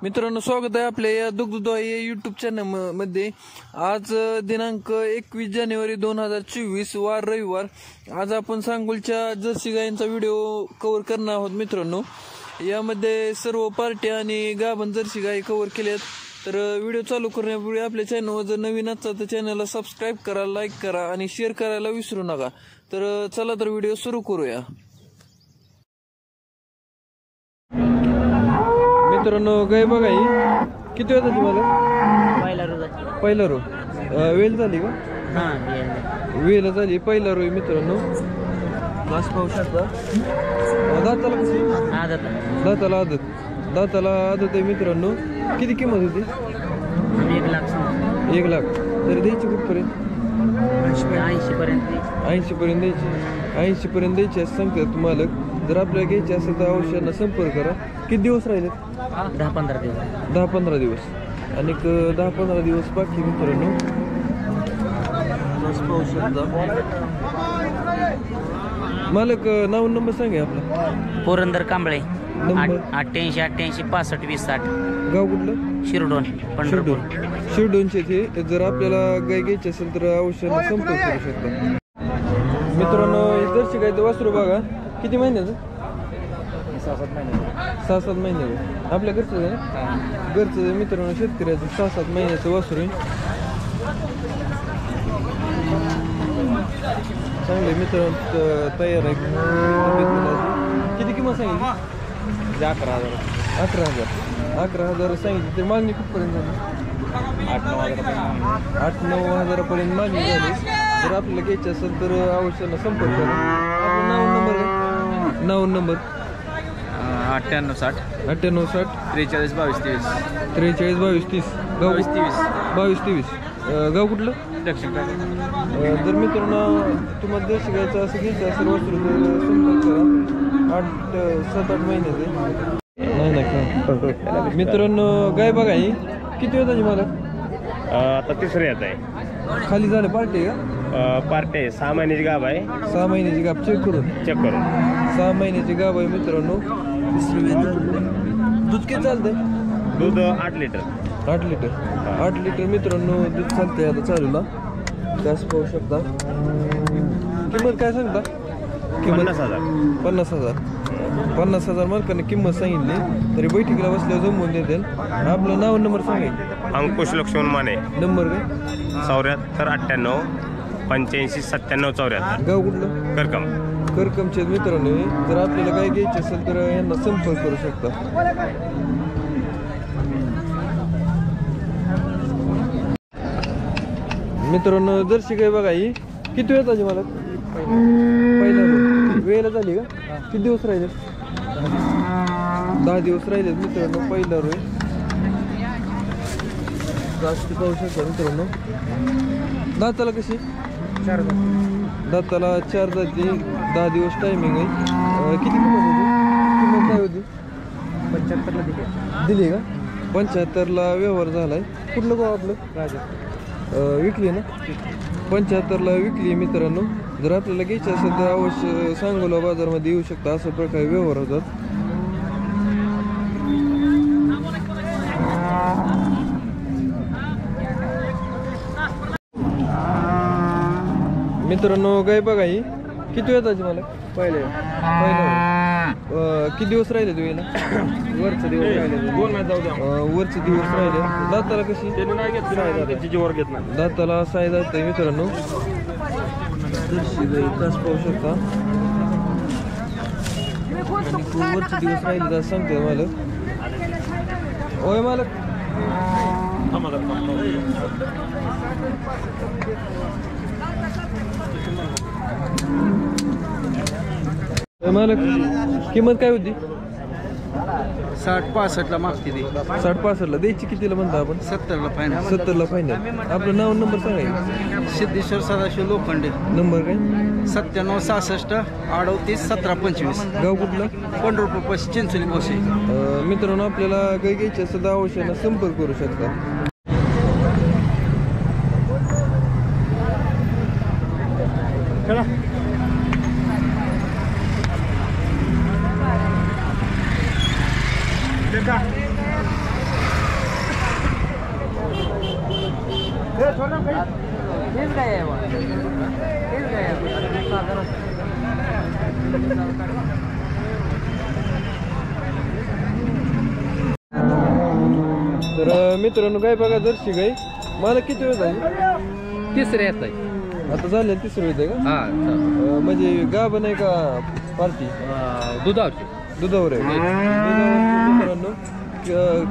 मित्रांनो, स्वागत आहे आपल्या या दुग्धदोही या युट्यूब चॅनल मध्ये। आज दिनांक 21 जानेवारी 2024 वार रविवार। आज आपण सांगोलच्या जर्सी गायींचा व्हिडिओ कव्हर करणार आहोत। मित्रांनो, यामध्ये सर्व पार्टी आणि गाभण जर्सी गायी कव्हर केल्यात। तर व्हिडिओ चालू करण्यापूर्वी आपल्या चॅनलवर जर नवीन असाल तर चॅनलला सबस्क्राईब करा, लाईक करा आणि शेअर करायला विसरू नका। तर चला तर व्हिडिओ सुरू करूया। मित्रांनो, गाय बघा ही किती वेळ झाली मला? पहिला रो वेल झाली का? वेल झाली, पहिला रो मित्रांनो। घास पाहू शकता। दाताला कशी? दाताला आदत आहे मित्रांनो। किती किंमत होती? 1 लाख। 1 लाख। तर द्यायची कुठपर्यंत? 80 पर्यंत द्यायची। 80 पर्यंत द्यायची असं सांगतात मालक। जर आपल्याला घ्यायची असेल तर औषधांना संपर्क करा। किती दिवस राहिले? 10-15 दिवस। 10-15 दिवस आणि 10-15 दिवस बाकी मित्रांनो। मालक नाव नंबर सांगा आपला। पुरंदर कांबळे। नंबर 88 65 20 60। गाव कुठलं? शिरडोन, पंढरपूर। शिरडोनचे ते। जर आपल्याला गाय घ्यायची असेल तर औषधांना संपर्क करू शकता मित्रांनो। जर्सी गायचं वासरू बघा किती महिन्याचं? 6-7 महिन्याचं। आपल्या घरचं आहे ना? घरचं मित्रांनो, शेतकऱ्याचं 6-7 महिन्याचं वासरू आहे। चांगले मित्रांनो तयार आहे। किती किंमत सांगितली? 11,000 सांगितली। तर मागणी कुठपर्यंत झाली? 8-9 हजारापर्यंत मागणी झाली। जर आपल्याला घ्यायची असेल तर औषधांना संपर्क करा। आपलं नाव नंबर आहे? नाव नंबर 98 60 98 60 43 22 30 43 22 23 गाव कुठलं? दक्षिण। जर मित्रांनो तुम्हाला जर शिकायचं असं घ्यायचं असेल वासरू तर संपर्क करा। 7-8 महिन्याचे नाही का मित्रांनो। गाय बघा ही किती वेळ झाली मला? आता तिसरं येत आहे। खाली झालं पार्टी का? पार्टी आहे। 6 महिन्याची गाभ आहे। 6 महिन्याची गाभ चेक करून 6 महिन्याची गाभ आहे मित्रांनो। दूध किती चालतंय? दूध 8 लिटर। 8 लिटर मित्रांनो दूध चालतंय आता चालूला। गॅस पाहू शकता। किंमत काय सांगता? 50,000 मालकाने किंमत सांगितली। तरी बैठकीला बसल्यावर जमवून देतील। आपलं नाव नंबर सांगायचं? अंकुश लक्ष्मण माने। नंबर काय? 74 98 85 97 74। गाव कुठलं? करकमचे मित्रांनो। जर आपल्याला काय घ्यायची असेल तर यांना संपर्क करू शकता। मित्रांनो, जर्सी गाय बघा ही किती वेळ झाली मला? पहिला वेळेला झाली का? किती दिवस राहिले? 10 दिवस राहिले मित्रांनो। पहिला रोय जास्त पाहू शकता मित्रांनो। दाताला कशी? 4 दाताला 4 दाती, 10 दिवस टायमिंग आहे। किती किंमत होती? किंमत काय होती? 75 ला दिली का? 75 ला व्यवहार झालाय। कुठलं गाव आपलं? विकली ना? 75 ला विकली मित्रांनो। जर आपल्याला घ्यायची असेल तर अवश्य सांगोला बाजारमध्ये येऊ शकता। अशा प्रकारे व्यवहार होतात मित्रांनो। गाय बघा ही किती वेळ झाली मला? पहिला किती दिवस राहिले तुम्ही? वरचे दिवस राहिले। वरचे दिवस राहिले। दाताला कशी? दाताला 6 दात आहे मित्रांनो। तास पाहू शकता। वरचे दिवस राहिले तर सांगते मालक। होय मालक। मालक किंमत काय होती? 60-65 ला मागते ती। 60-65 ला द्यायची। कितीला म्हणता आपण? 70 ला फायनल। 70 ला फायनल। आपलं नाव नंबर सांगायचं? सिद्धेश्वर सदाशिव लोखंडे। नंबर काय? 97 66 38 17 25। गाव कुठलं? पंढरपूर पाशी चिंचोली पाशी। मित्रांनो, आपल्याला गाय घ्यायची असेल तर अवश्यानं संपर्क करू शकता। मित्रांनो गाय बघा जर्सी गाय. मला किती वेळ जाईल? तिसरे येत आहे. आता झाले तिसरी वेळ आहे का? हा म्हणजे गाभण आहे का पार्टी? दुधावरची दुधावर आहे. दुधावर मित्रांनो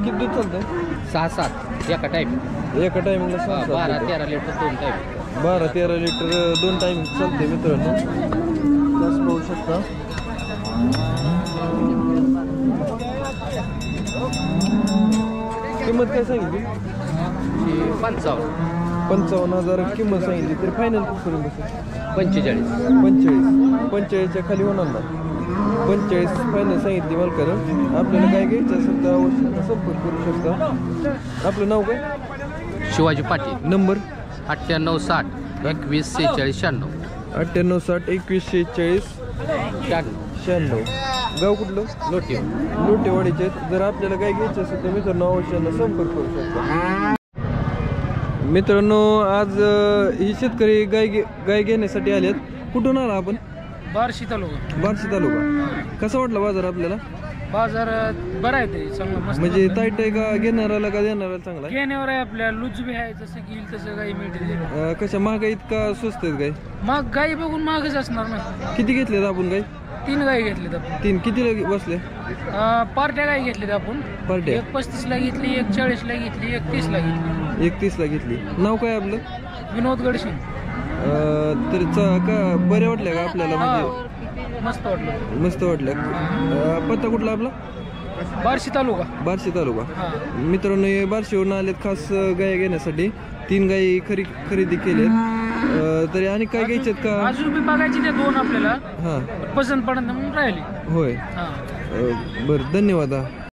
किती दूध चालतंय? 6-7 एका टाईम. एका टायमिंगला 12-13 लिटर 2 टाईम. 12-13 लिटर 2 टायमिंग चालते मित्रांनो. त्याच पाहू शकता. किंमत काय सांगितली? 55,000 किंमत सांगितली. तर फायनल करून बसेल 45च्या खाली होणार ना. 45 फायनल सांगितली मालकानं. आपल्याला काय घ्यायचं असेल तर अवश्य संपर्क करू शकता. आपलं नाव काय? शिवाजी पाटील. नंबर 9860 21 46 96. 9860 21 46 96. गाव कुठलं? लोटेवाडीचे. जर आपल्याला काय घ्यायचं असेल तर मित्रांनो अवश्य संपर्क करू शकता. मित्रांनो आज ही शेतकरी गाय घेण्यासाठी आलेत. कुठून आला आपण? बार्शी तालुका. कसा वाटला बाजार आपल्याला? बाजार बरा आहे ते चांगला मस्त. म्हणजे ताईट आहे का? घेणाराला का देणाराला चांगला आहे? घेण्यावर आहे आपल्या लूज बी आहे जसं घेईल तसं गाई मिळते. कशा महागाईत का स्वस्त आहेत गाय? मग गाई बघून महागच असणार ना. किती घेतलेत आपण गाय? 3 गाई घेतलीत आपण. 3 कितीला बसले? पार्ट्या गाई घेतलीत आपण. पार्ट्या एक 35ला घेतली, एक 40ला घेतली, एक 30ला घेतली. 31ला घेतली. नाव काय आपलं? विनोद गडसिंग. तर का बऱ्या वाटल्या का आपल्याला? म्हणजे मस्त वाटलं. मस्त वाटल्या. पत्ता कुठला आपला? बार्शी तालुका. मित्रांनो हे बार्शीवरून आलेत खास गाय घेण्यासाठी. 3 गायी खरेदी केल्यात. तरी आणि काय घ्यायच्यात का? अजून बी बघायची त्या 2 आपल्याला. हा पसंत पडत म्हणून राहिली. होय. बरं धन्यवाद.